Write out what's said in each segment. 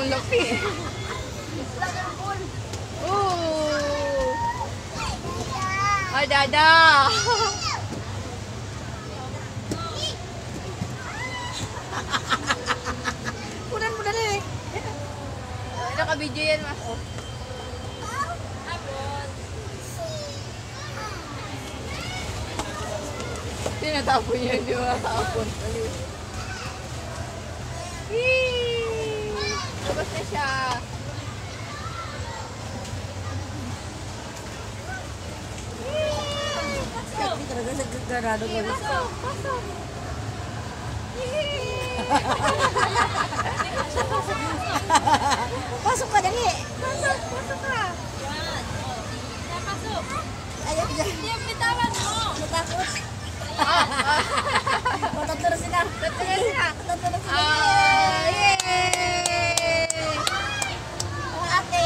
Ang laki. Ay, dada. Punan mo na rin. Naka-video yan, mas. Tinatapon niya, di ba? Tapon. Labas na siya. Hindi talaga nagkagarado ko. Pasok, pasok. Pasok ka dali. Pasok, pasok ka. Pasok. Ayaw dyan. Hindi ang bitawan mo. Natakot. O, tatlo na sila. Tatlo na sila. Tatlo na sila. Yay! Ang ate.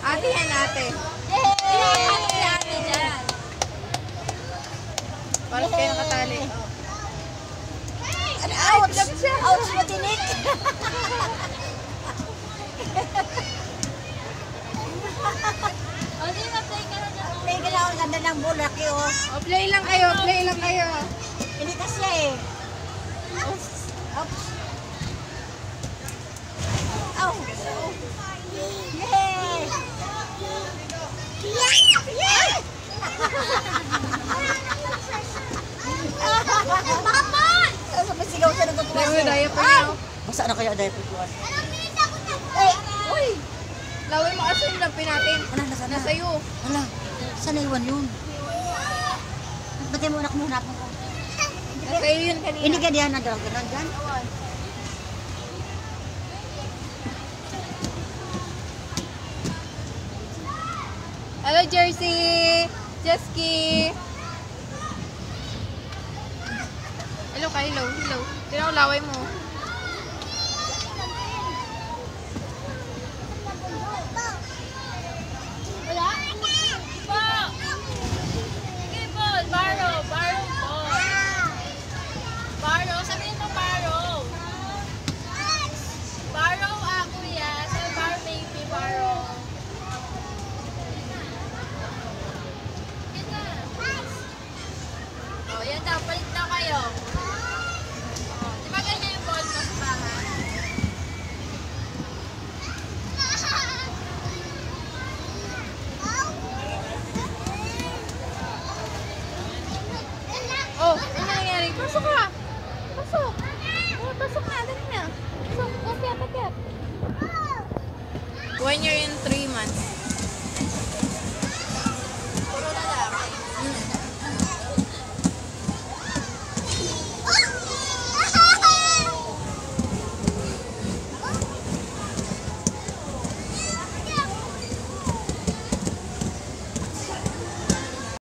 Ate yan, ate. Ano si ate dyan? Parang kayo nakatali. Ano, ouch! Ouch, matinik! O, di na-play ka na dyan. Play ka na, ang ganda ng bulaki, oh. O, play lang kayo, play lang kayo. Hindi kasi eh. Ouch! Ouch! Ow! Yay! Yay! Bakit? Sumigaw siya ng tutuwa Dahil siya. daya pa niya. Basta na kaya dahil po Eh, uy! Laway mo kasi yung lampi natin. Wala, nasaan na? Nasa'yo. Wala, saan naiwan yun? Ba't mo anak mo hanapan ko? Nasa'yo yun kanina. Hindi ka diyan, nandang ka nandyan. Hello, Jersey! Jesky! Hello ka, hello, hello. Tira ko laway mo. Wala? Po! Sige, Paul. Barrow. Barrow, Paul. Barrow. Sabihin mo, Barrow. Barrow, kuya. Sabi, Barrow, baby, Barrow. Sige na. O, yan daw. Palit daw kayo. O, di ba ganyan yung ball mo sa bahay? Oh, ano nangyari? Pasok ka! Pasok! Oh, pasok na, dali na. Pasok, pakyat, pakyat. 1 year and 3 months.